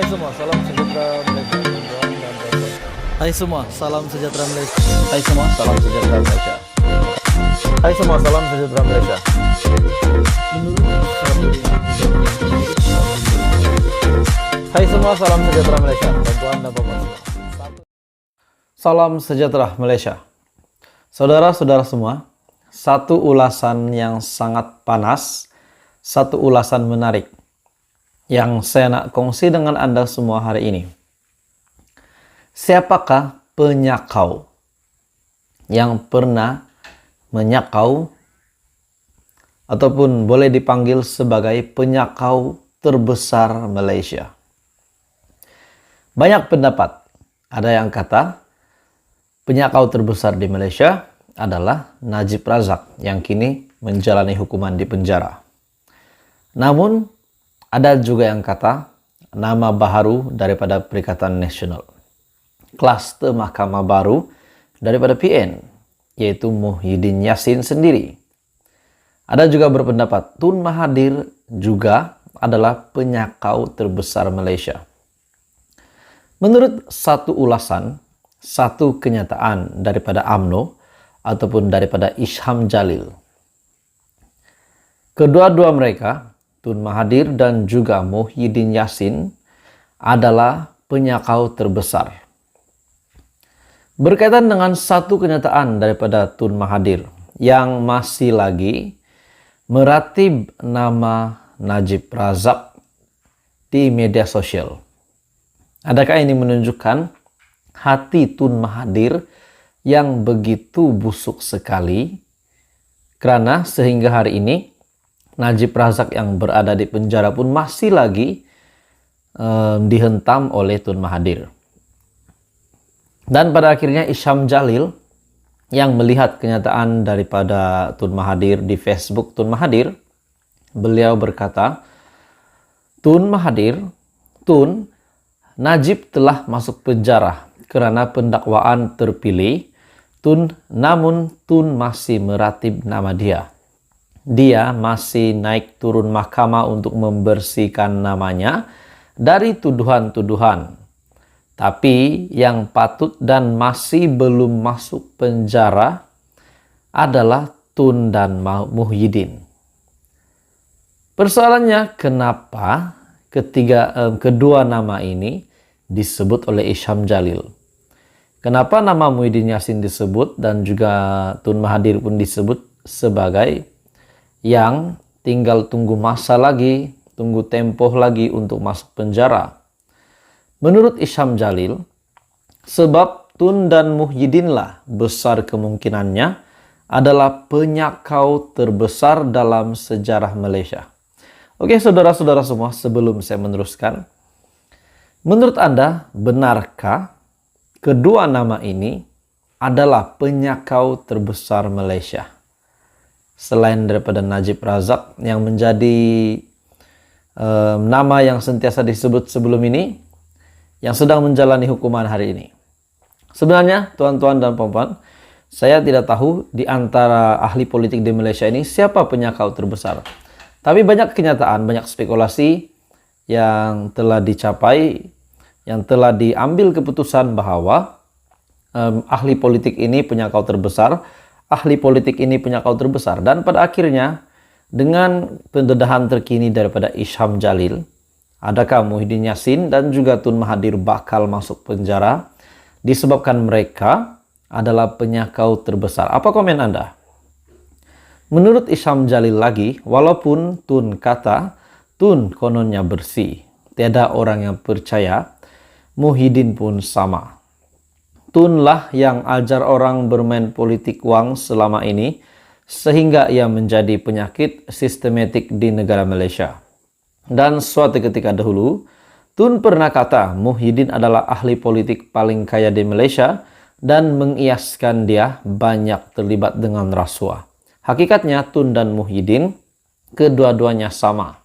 semua, salam sejahtera Malaysia. Hai semua, salam sejahtera Malaysia. Hai semua, salam sejahtera Malaysia. Hai semua, salam sejahtera Malaysia. Hai semua, salam sejahtera Malaysia. Bantuan dan bapak semua. Salam sejahtera Malaysia. Saudara-saudara semua, satu ulasan yang sangat panas, satu ulasan menarik yang saya nak kongsi dengan Anda semua hari ini. Siapakah penyakau yang pernah menyakau ataupun boleh dipanggil sebagai penyakau terbesar Malaysia? Banyak pendapat. Ada yang kata penyakau terbesar di Malaysia adalah Najib Razak yang kini menjalani hukuman di penjara. Namun ada juga yang kata nama baru daripada Perikatan Nasional, klaster mahkamah baru daripada PN, yaitu Muhyiddin Yassin sendiri. Ada juga berpendapat Tun Mahathir juga adalah penyakau terbesar Malaysia. Menurut satu ulasan, satu kenyataan daripada UMNO ataupun daripada Isham Jalil, kedua-dua mereka, Tun Mahathir dan juga Muhyiddin Yassin, adalah penyakau terbesar. Berkaitan dengan satu kenyataan daripada Tun Mahathir yang masih lagi meratib nama Najib Razak di media sosial. Adakah ini menunjukkan hati Tun Mahathir yang begitu busuk sekali, kerana sehingga hari ini Najib Razak yang berada di penjara pun masih lagi dihentam oleh Tun Mahathir. Dan pada akhirnya Isham Jalil yang melihat kenyataan daripada Tun Mahathir di Facebook Tun Mahathir, beliau berkata, Tun Mahathir, Tun, Najib telah masuk penjara kerana pendakwaan terpilih, Tun, namun Tun masih meratib nama dia. Dia masih naik turun mahkamah untuk membersihkan namanya dari tuduhan-tuduhan. Tapi yang patut dan masih belum masuk penjara adalah Tun dan Muhyiddin. Persoalannya, kenapa kedua nama ini disebut oleh Isham Jalil? Kenapa nama Muhyiddin Yassin disebut dan juga Tun Mahathir pun disebut sebagai yang tinggal tunggu masa lagi, tunggu tempoh lagi untuk masuk penjara? Menurut Isham Jalil, sebab Tun dan Muhyiddin lah besar kemungkinannya adalah penyakau terbesar dalam sejarah Malaysia. Oke, saudara-saudara semua, sebelum saya meneruskan, menurut Anda, benarkah kedua nama ini adalah penyakau terbesar Malaysia? Selain daripada Najib Razak yang menjadi nama yang sentiasa disebut sebelum ini, yang sedang menjalani hukuman hari ini. Sebenarnya, tuan-tuan dan puan-puan, saya tidak tahu di antara ahli politik di Malaysia ini siapa penyakau terbesar. Tapi banyak kenyataan, banyak spekulasi yang telah dicapai, yang telah diambil keputusan bahwa ahli politik ini penyakau terbesar, ahli politik ini penyakau terbesar. Dan pada akhirnya, dengan pendedahan terkini daripada Isham Jalil, adakah Muhyiddin Yassin dan juga Tun Mahathir bakal masuk penjara disebabkan mereka adalah penyakau terbesar? Apa komen Anda? Menurut Isham Jalil lagi, walaupun Tun kata Tun kononnya bersih, tiada orang yang percaya, Muhyiddin pun sama. Tun lah yang ajar orang bermain politik wang selama ini, sehingga ia menjadi penyakit sistematik di negara Malaysia. Dan suatu ketika dahulu, Tun pernah kata Muhyiddin adalah ahli politik paling kaya di Malaysia dan mengiaskan dia banyak terlibat dengan rasuah. Hakikatnya Tun dan Muhyiddin kedua-duanya sama.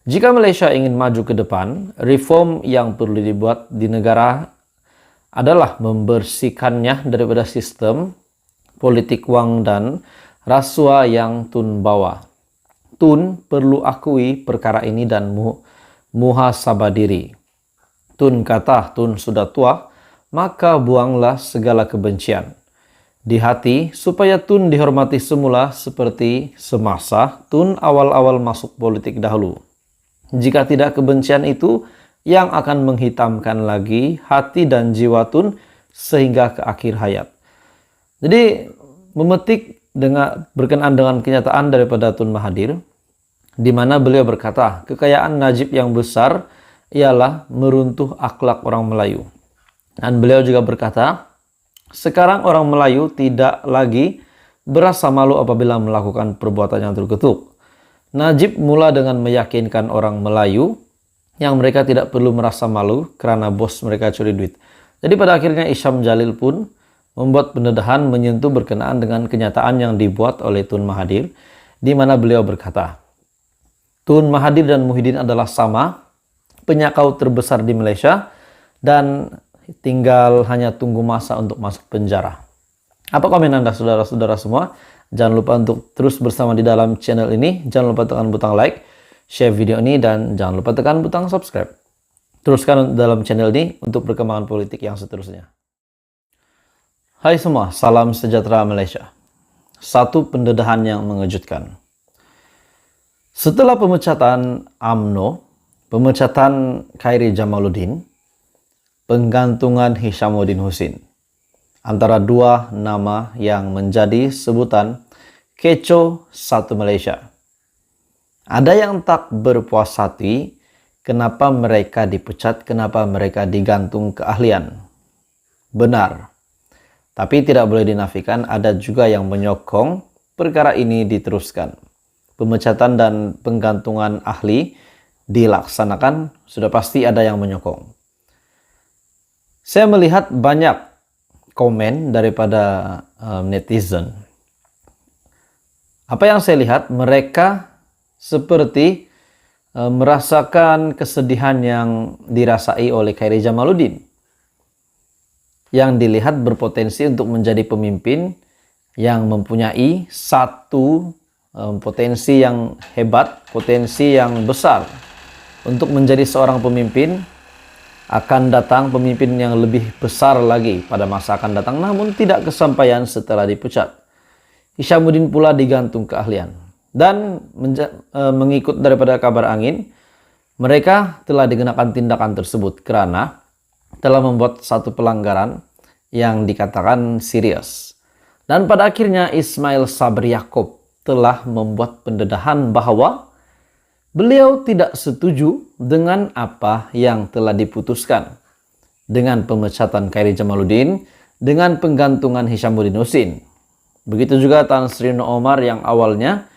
Jika Malaysia ingin maju ke depan, reform yang perlu dibuat di negara adalah membersihkannya daripada sistem politik wang dan rasuah yang Tun bawa. Tun perlu akui perkara ini dan muhasabah diri. Tun kata, Tun sudah tua, maka buanglah segala kebencian di hati, supaya Tun dihormati semula seperti semasa Tun awal-awal masuk politik dahulu. Jika tidak, kebencian itu yang akan menghitamkan lagi hati dan jiwa Tun sehingga ke akhir hayat. Jadi memetik berkenaan dengan kenyataan daripada Tun Mahathir, di mana beliau berkata, kekayaan Najib yang besar ialah meruntuh akhlak orang Melayu. Dan beliau juga berkata, sekarang orang Melayu tidak lagi berasa malu apabila melakukan perbuatan yang terkutuk. Najib mula dengan meyakinkan orang Melayu yang mereka tidak perlu merasa malu karena bos mereka curi duit. Jadi pada akhirnya Isyam Jalil pun membuat pendedahan menyentuh berkenaan dengan kenyataan yang dibuat oleh Tun Mahathir, di mana beliau berkata, Tun Mahathir dan Muhyiddin adalah sama, penyakau terbesar di Malaysia, dan tinggal hanya tunggu masa untuk masuk penjara. Apa komen Anda saudara-saudara semua? Jangan lupa untuk terus bersama di dalam channel ini. Jangan lupa tekan butang like, share video ini, dan jangan lupa tekan butang subscribe. Teruskan dalam channel ini untuk perkembangan politik yang seterusnya. Hai semua, salam sejahtera Malaysia. Satu pendedahan yang mengejutkan. Setelah pemecatan UMNO, pemecatan Khairi Jamaluddin, penggantungan Hishamuddin Hussein, antara dua nama yang menjadi sebutan kecoh satu Malaysia. Ada yang tak berpuas hati kenapa mereka dipecat, kenapa mereka digantung keahlian. Benar. Tapi tidak boleh dinafikan ada juga yang menyokong perkara ini diteruskan. Pemecatan dan penggantungan ahli dilaksanakan, sudah pasti ada yang menyokong. Saya melihat banyak komen daripada netizen. Apa yang saya lihat, mereka seperti merasakan kesedihan yang dirasai oleh Khairi Jamaluddin, yang dilihat berpotensi untuk menjadi pemimpin yang mempunyai satu potensi yang hebat, potensi yang besar untuk menjadi seorang pemimpin. Akan datang pemimpin yang lebih besar lagi pada masa akan datang, namun tidak kesampaian setelah dipecat. Hishamuddin pula digantung keahlian. Dan mengikut daripada kabar angin, mereka telah dikenakan tindakan tersebut karena telah membuat satu pelanggaran yang dikatakan serius. Dan pada akhirnya Ismail Sabri Yaakob telah membuat pendedahan bahwa beliau tidak setuju dengan apa yang telah diputuskan dengan pemecatan Khairi Jamaluddin, dengan penggantungan Hishamuddin Hussein. Begitu juga Tan Sri Noh Omar yang awalnya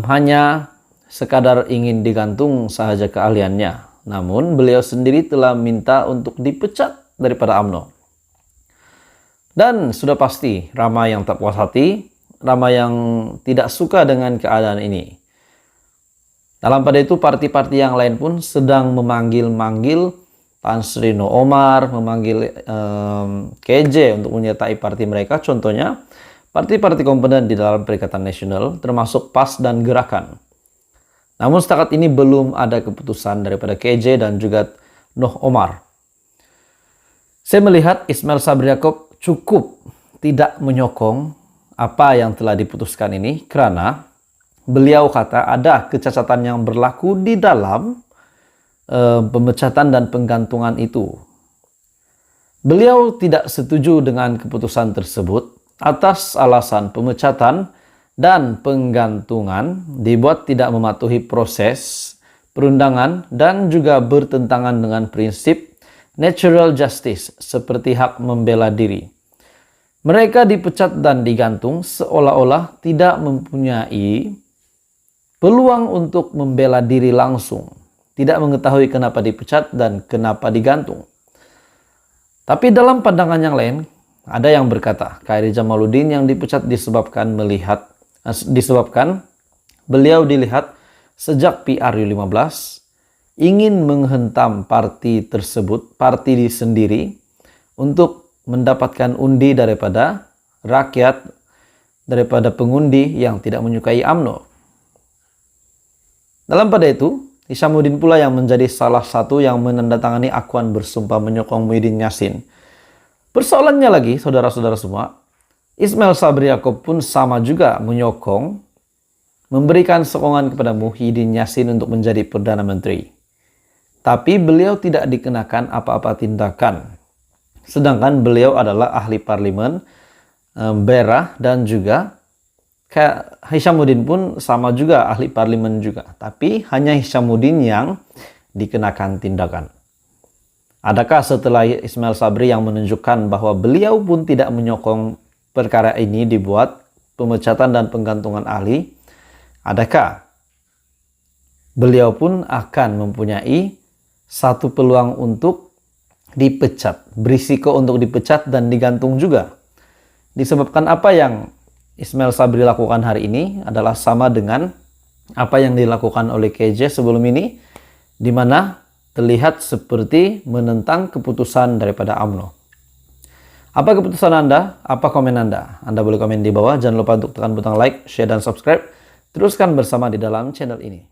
hanya sekadar ingin digantung sahaja keahliannya. Namun beliau sendiri telah minta untuk dipecat daripada UMNO. Dan sudah pasti ramai yang tak puas hati, ramai yang tidak suka dengan keadaan ini. Dalam pada itu parti-parti yang lain pun sedang memanggil-manggil Tan Sri Noh Omar, memanggil KJ untuk menyertai parti mereka. Contohnya parti-parti kompeten di dalam Perikatan Nasional termasuk PAS dan Gerakan. Namun setakat ini belum ada keputusan daripada KJ dan juga Noh Omar. Saya melihat Ismail Sabri Yaakob cukup tidak menyokong apa yang telah diputuskan ini karena beliau kata ada kecacatan yang berlaku di dalam pemecatan dan penggantungan itu. Beliau tidak setuju dengan keputusan tersebut atas alasan pemecatan dan penggantungan dibuat tidak mematuhi proses perundangan dan juga bertentangan dengan prinsip natural justice seperti hak membela diri. Mereka dipecat dan digantung seolah-olah tidak mempunyai peluang untuk membela diri langsung, tidak mengetahui kenapa dipecat dan kenapa digantung. Tapi dalam pandangan yang lain, ada yang berkata Khairi Jamaluddin yang dipecat disebabkan beliau dilihat sejak PRU15 ingin menghentam parti tersebut, parti sendiri, untuk mendapatkan undi daripada rakyat, daripada pengundi yang tidak menyukai UMNO. Dalam pada itu, Hishamuddin pula yang menjadi salah satu yang menandatangani akuan bersumpah menyokong Muhyiddin Yassin. Persoalannya lagi, saudara-saudara semua, Ismail Sabri Yaakob pun sama juga menyokong, memberikan sokongan kepada Muhyiddin Yassin untuk menjadi Perdana Menteri. Tapi beliau tidak dikenakan apa-apa tindakan. Sedangkan beliau adalah ahli parlimen, Berah, dan juga kayak Hishamuddin pun sama juga ahli parlimen juga. Tapi hanya Hishamuddin yang dikenakan tindakan. Adakah setelah Ismail Sabri yang menunjukkan bahwa beliau pun tidak menyokong perkara ini dibuat pemecatan dan penggantungan ahli? Adakah beliau pun akan mempunyai satu peluang untuk dipecat, berisiko untuk dipecat dan digantung juga? Disebabkan apa yang Ismail Sabri lakukan hari ini adalah sama dengan apa yang dilakukan oleh KJ sebelum ini, di mana terlihat seperti menentang keputusan daripada UMNO. Apa keputusan Anda? Apa komen Anda? Anda boleh komen di bawah. Jangan lupa untuk tekan butang like, share, dan subscribe. Teruskan bersama di dalam channel ini.